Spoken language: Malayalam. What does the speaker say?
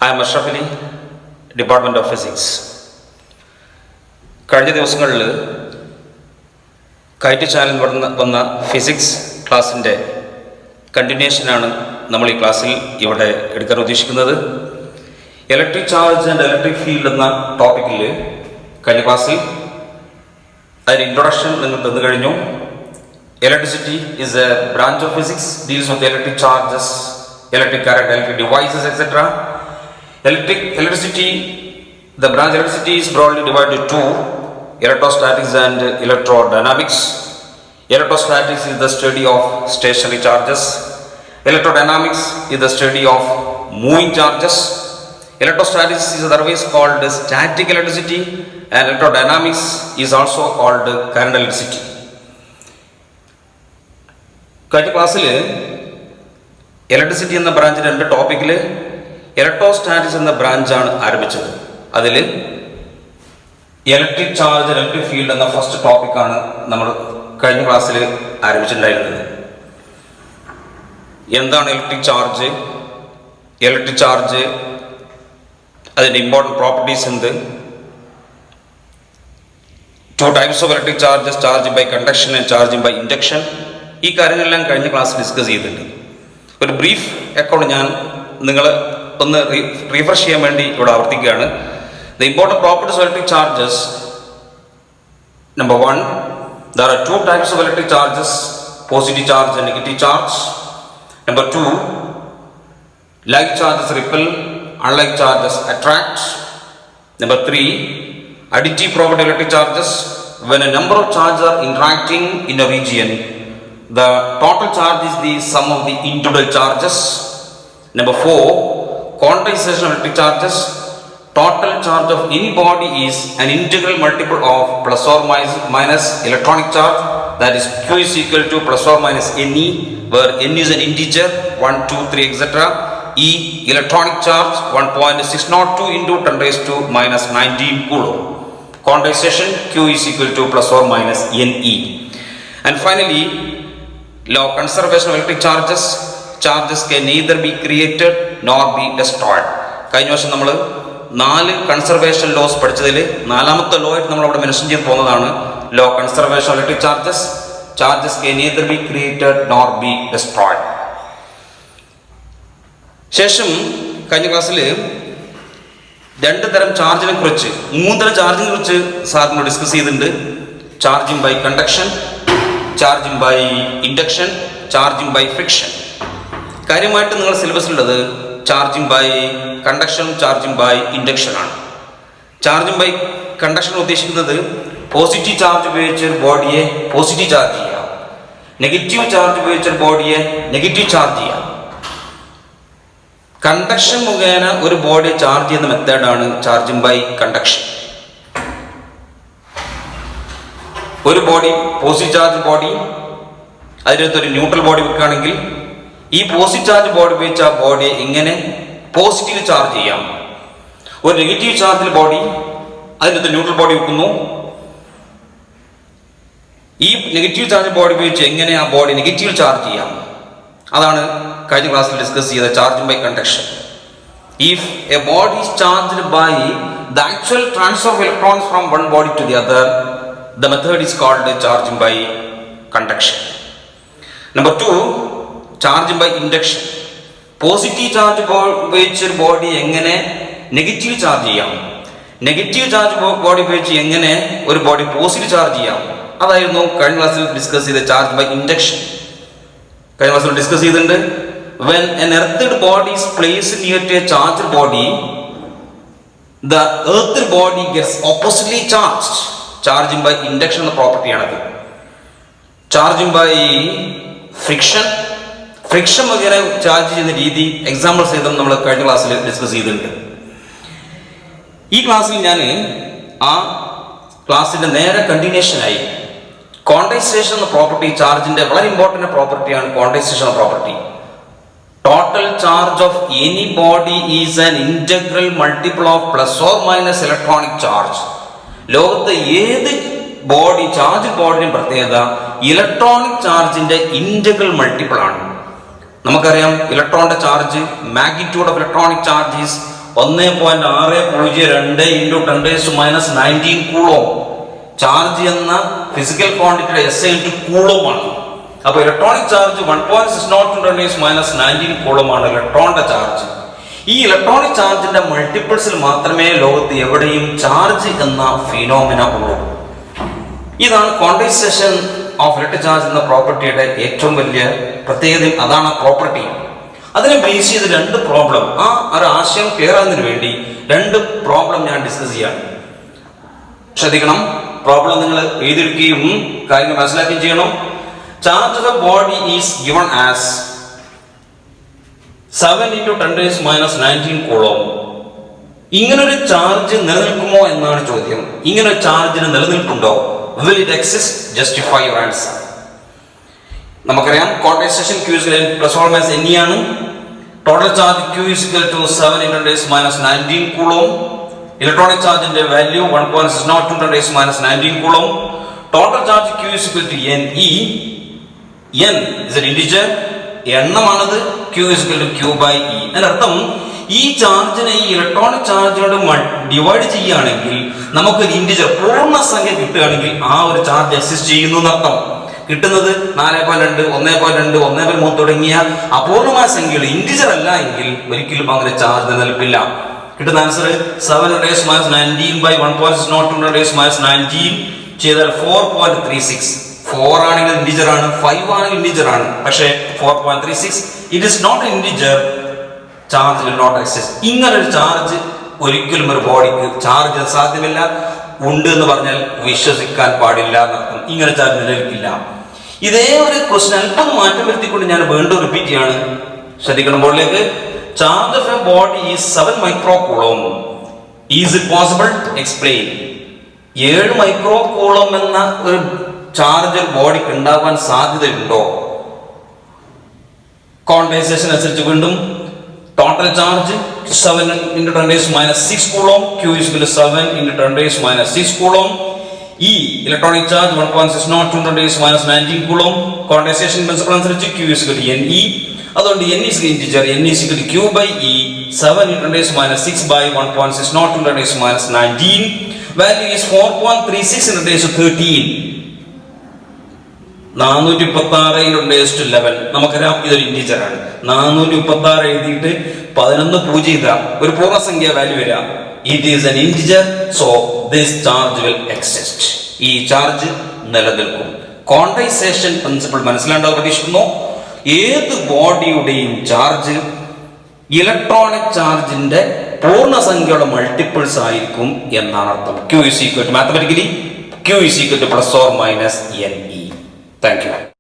I am Ashraf Ali, Department of Physics. കഴിഞ്ഞ ദിവസങ്ങളിൽ കൈറ്റ് ചാനൽ വന്ന ഫിസിക്സ് ക്ലാസ്സിൻ്റെ കണ്ടിന്യൂഷനാണ് നമ്മൾ ഈ ക്ലാസ്സിൽ ഇവിടെ എടുക്കാൻ ഉദ്ദേശിക്കുന്നത്. Electric charge and electric field എന്ന ടോപ്പിക്കിൽ കഴിഞ്ഞ ക്ലാസ്സിൽ അതിൻ്റെ ഇൻട്രൊഡക്ഷൻ നിങ്ങൾ തന്നു കഴിഞ്ഞു. Electricity is a branch of physics, deals with electric charges, electric current, electric devices, etc. Electricity, the branch electricity is broadly divided into two: electrostatics and electrodynamics. Electrostatics is the study of stationary charges. Electrodynamics is the study of moving charges. Electrostatics is otherwise called static electricity, and electrodynamics is also called current electricity. കഴിഞ്ഞ ക്ലാസ്സിൽ ഇലക്ട്രിസിറ്റി എന്ന ബ്രാഞ്ചിൽ രണ്ട് ടോപ്പിക്കിൽ ഇലക്ട്രോസ്റ്റാറ്റിക്സ് എന്ന ബ്രാഞ്ചാണ് ആരംഭിച്ചത്. അതിൽ ഇലക്ട്രിക് ചാർജ് ഇലക്ട്രിക് ഫീൽഡ് എന്ന ഫസ്റ്റ് ടോപ്പിക്കാണ് നമ്മൾ കഴിഞ്ഞ ക്ലാസ്സിൽ ആരംഭിച്ചിട്ടുണ്ടായിരുന്നത്. എന്താണ് ഇലക്ട്രിക് ചാർജ്, അതിൻ്റെ ഇമ്പോർട്ടൻറ്റ് പ്രോപ്പർട്ടീസ് എന്ത്, two types of electric charges, charging by conduction and charging by induction, ഈ കാര്യങ്ങളെല്ലാം കഴിഞ്ഞ ക്ലാസ്സിൽ ഡിസ്കസ് ചെയ്തിട്ടുണ്ട്. ഒരു ബ്രീഫ് അക്കൗണ്ട് ഞാൻ നിങ്ങൾ ഒന്ന് റീഫ്രഷ് ചെയ്യാൻ വേണ്ടി ഇവിടെ ആവർത്തിക്കുകയാണ്. The important properties of electric charges. Number 1, there are two types of electric charges, positive charge and negative charge. Number 2, like charges repel, unlike charges attract. Number 3, additive property of electric charges. When a number of charges are interacting in a region, the total charge is the sum of the individual charges. Number 4, quantization of electric charges. Total charge of any body is an integral multiple of plus or minus electronic charge, that is Q is equal to plus or minus Ne, where N is an integer 1, 2, 3 etc. E electronic charge 1.602 into 10 raised to minus 19 coulomb. Quantization Q is equal to plus or minus Ne. And finally, law of conservation of electric charges. Charges can neither be created nor be destroyed. കഴിഞ്ഞ വർഷം നമ്മൾ 4 കൺസർവേഷൻ ലോസ് പഠിച്ചതിൽ 4ാമത്തെ ലോ ആയിട്ട് നമ്മൾ അവിടെ മെൻഷൻ ചെയ്ത് പോകുന്നതാണ് law of conservation of electric charges. Charges can neither be created nor be destroyed. ശേഷം കഴിഞ്ഞ ക്ലാസ്സിൽ 2 തരം ചാർജിനെ കുറിച്ച് 3 തരം ചാർജിനെ കുറിച്ച് സാറിനോട് ഡിസ്കസ് ചെയ്തിട്ടുണ്ട്. Charging by conduction, charging by induction, charging by friction. കാര്യമായിട്ട് നിങ്ങൾ സിലബസിലുള്ളത് charging by conduction, charging by induction ആണ്. ചാർജിങ് ബൈ കണ്ടക്ഷൻ ഉദ്ദേശിക്കുന്നത് പോസിറ്റീവ് ചാർജ് ഉപയോഗിച്ച് ഒരു ബോഡിയെ പോസിറ്റീവ് ചാർജ് ചെയ്യാം, നെഗറ്റീവ് ചാർജ് ഉപയോഗിച്ച ഒരു ബോഡിയെ നെഗറ്റീവ് ചാർജ് ചെയ്യാം. കണ്ടക്ഷൻ മുഖേന ഒരു ബോഡിയെ ചാർജ് ചെയ്യുന്ന മെത്തേഡാണ് ചാർജിങ് ബൈ കണ്ടക്ഷൻ. ഒരു ബോഡി പോസിറ്റീവ് ചാർജ് ബോഡി, അതിനകത്തൊരു ന്യൂട്രൽ ബോഡി വെക്കുകയാണെങ്കിൽ ഈ പോസിറ്റീവ് ചാർജ് ബോഡി ഉപയോഗിച്ച് ആ ബോഡിയെ എങ്ങനെ പോസിറ്റീവ് ചാർജ് ചെയ്യാം. ഒരു നെഗറ്റീവ് ചാർജിൽ ബോഡി, അതിനകത്ത് ന്യൂട്രൽ ബോഡി വെക്കുന്നു. ഈ നെഗറ്റീവ് ചാർജ് ബോഡി ഉപയോഗിച്ച് എങ്ങനെ ആ ബോഡി നെഗറ്റീവ് ചാർജ് ചെയ്യാം, അതാണ് കഴിഞ്ഞ ക്ലാസ്സിൽ ഡിസ്കസ് ചെയ്ത charging by conduction. If a body is charged by the actual transfer of electrons from one body to the other, the method is called charging by conduction. Number 2, charging by induction. Positive charge ഉപയോഗിച്ച് ഒരു ബോഡി എങ്ങനെ നെഗറ്റീവ് ചാർജ് ചെയ്യാം, നെഗറ്റീവ് ചാർജ് ബോഡി ഉപയോഗിച്ച് എങ്ങനെ ഒരു ബോഡി പോസിറ്റീവ് ചാർജ് ചെയ്യാം, അതായിരുന്നു കഴിഞ്ഞ ക്ലാസ്സിൽ ഡിസ്കസ് ചെയ്ത ചാർജ് ബൈ ഇൻഡക്ഷൻ. കഴിഞ്ഞ ക്ലാസ്സിൽ ഡിസ്കസ് ചെയ്തിട്ടുണ്ട്. when an earthed body is placed near to a charged body, the earthed body gets oppositely charged. Charging by induction എന്ന പ്രോപ്പർട്ടിയാണത്. ചാർജിങ് ബൈ ഫ്രിക്ഷൻ, ഫ്രിക്ഷൻ മുഖേന ചാർജ് ചെയ്യുന്ന രീതി എക്സാമ്പിൾ സഹിതം നമ്മൾ കഴിഞ്ഞ ക്ലാസ്സിൽ ഡിസ്കസ് ചെയ്തിട്ടുണ്ട്. ഈ ക്ലാസ്സിൽ ഞാൻ ആ ക്ലാസ്സിൻ്റെ നേരെ കണ്ടിന്യൂഷനായി ക്വാണ്ടൈസേഷൻ എന്ന പ്രോപ്പർട്ടി, ചാർജിൻ്റെ വളരെ ഇമ്പോർട്ടൻ്റ് പ്രോപ്പർട്ടിയാണ് ക്വാണ്ടൈസേഷൻ എന്ന property. Total charge of any body is an integral multiple of plus or minus electronic charge. ലോകത്തെ ഏത് ബോഡി ചാർജ് ബോഡിയും പ്രത്യേകത ഇലക്ട്രോണിക് ചാർജിന്റെ ഇന്റഗ്രൽ മൾട്ടിപ്പിൾ ആണ്. നമുക്കറിയാം ഇലക്ട്രോണിന്റെ charge, magnitude of electronic charge is 1.602 into 10⁻⁻19 coulomb. Charge എന്ന ഫിസിക്കൽ ക്വാണ്ടിറ്റിയുടെ SI ഇൻറ്റു കൂളോമാണ്. അപ്പോൾ ഇലക്ട്രോണിക് ചാർജ് 1.602 10⁻⁻19 കൂളോമാണ് ഇലക്ട്രോണിന്റെ ചാർജ്. ഈ ഇലക്ട്രോണിക് ചാർജിന്റെ മൾട്ടിപ്പിൾസിൽ മാത്രമേ ലോകത്ത് എവിടെയും ചാർജ് എന്ന ഫിനോമിന ഉള്ളൂ. ഇതാണ് ക്വാണ്ടൈസേഷൻ ഓഫ് ഇലക്ട്രിക് ചാർജ് എന്ന പ്രോപ്പർട്ടിയുടെ ഏറ്റവും വലിയ പ്രത്യേകത. അതാണ് ആ പ്രോപ്പർട്ടി. അതിനെ ബേസ് ചെയ്ത് രണ്ട് പ്രോബ്ലം, ആ ഒരു ആശയം ക്ലിയർ ആകുന്നതിന് വേണ്ടി രണ്ട് പ്രോബ്ലം ഞാൻ ഡിസ്കസ് ചെയ്യാണ്. ശ്രദ്ധിക്കണം, പ്രോബ്ലം നിങ്ങൾ എഴുതിയെടുക്കുകയും കാര്യങ്ങൾ മനസ്സിലാക്കുകയും ചെയ്യണം. Charge of a body is given as 7 × 10⁻⁻19 coulomb. ഇങ്ങനൊരു ചാർജ് നിലനിൽക്കുമോ എന്നാണ് ചോദ്യം. ഇങ്ങനെ ചാർജിന് നിലനിൽക്കുന്നുണ്ടോ? Will it exist? Justify your answer. നമുക്കറിയാം ക്വാണ്ടൈസേഷൻ Q ± NE ആണ്. Total charge Q = 7 × 10⁻⁻19 coulomb. Electronic ചാർജിന്റെ value 1.602 10⁻⁻19 coulomb. Total charge Q = NE. N is an integer, എണ്ണമാണത്. Q = Q/E. അതിനർത്ഥം ഈ ചാർജിനെ ഈ ഇലക്ട്രോണിക് ചാർജിനോട് ഡിവൈഡ് ചെയ്യുകയാണെങ്കിൽ നമുക്കൊരു ഇന്റിജർ പൂർണ്ണസംഖ്യ കിട്ടുകയാണെങ്കിൽ ആ ഒരു ചാർജ് എക്സിസ്റ്റ് ചെയ്യുന്നു എന്നർത്ഥം. കിട്ടുന്നത് 4.2, 1.2, 1.3 തുടങ്ങിയ അപൂർണമായ സംഖ്യകൾ ഇന്റിജർ അല്ല എങ്കിൽ ഒരിക്കലും അങ്ങനെ ചാർജ് നിലനിൽപ്പില്ല. കിട്ടുന്ന ആൻസർ 7 × 10⁻⁻19 / 1.602 10⁻⁻19 ചെയ്താൽ 4.36. 4 ആണെങ്കിൽ ഇന്റിജർ ആണ്, 5 ആണെങ്കിൽ ഇന്റിജർ ആണ്. പക്ഷേ 4.36 it is not an integer. Charge will not exist. ഇങ്ങനൊരു ചാർജ് ഒരിക്കലും ഒരു ബോഡിക്ക് ചാർജ് സാധ്യമല്ല. ഉണ്ട് എന്ന് പറഞ്ഞാൽ വിശ്വസിക്കാൻ പാടില്ല എന്നർത്ഥം. ഇങ്ങനെ ചാർജ് നിലനിൽക്കില്ല. ഇതേ ഒരു ക്വസ്റ്റ്യൻ അല്പം മാറ്റം വരുത്തിക്കൊണ്ട് ഞാൻ വീണ്ടും റിപ്പീറ്റ് ചെയ്യാണ്. ശ്രദ്ധിക്കണം ബോർഡിലേക്ക്. Charge of a body is 7 micro coulomb. Is it possible? Explain. 7 micro coulomb എന്ന ഒരു ചാർജ് ബോഡിക്ക് ഉണ്ടാവാൻ സാധ്യതയുണ്ടോ? ക്വാണ്ടൈസേഷൻ അനുസരിച്ച് വീണ്ടും total charge 7 × 10⁻⁻6 coulomb. Q = 7 × 10⁻⁻6 coulomb. ഈ electronic charge 1.602 10⁻⁻19 coulomb. Quantisation principle അനുസരിച്ച് Q = NE. അതുകൊണ്ട് N is integer. N = Q/E. 7 × 10⁻⁶ / 1.602 10⁻⁻19. Value is 4.36 × 10⁻13. 436 × 10⁻11. നമുക്കറിയാം ഇതൊരു ഇന്റിജർ ആണ്. 436 എഴുതിയിട്ട് 11 പൂജ്യം ചെയ്താൽ ഒരു പൂർണ്ണസംഖ്യ വാല്യൂ വരാം. It is N integer. So this charge will exist. ഈ ചാർജ് നിലനിൽക്കും. ക്വാണ്ടൈസേഷൻ പ്രിൻസിപ്പിൾ മനസ്സിലാണ്ടാവും പ്രതീക്ഷിക്കുന്നു. ഏത് ബോഡിയുടെയും ചാർജ് ഇലക്ട്രോണിക് ചാർജിന്റെ പൂർണ്ണസംഖ്യയുടെ മൾട്ടിപ്പിൾസ് ആയിരിക്കും എന്നാണ് അർത്ഥം. Q = mathematically Q = ± NE. Thank you.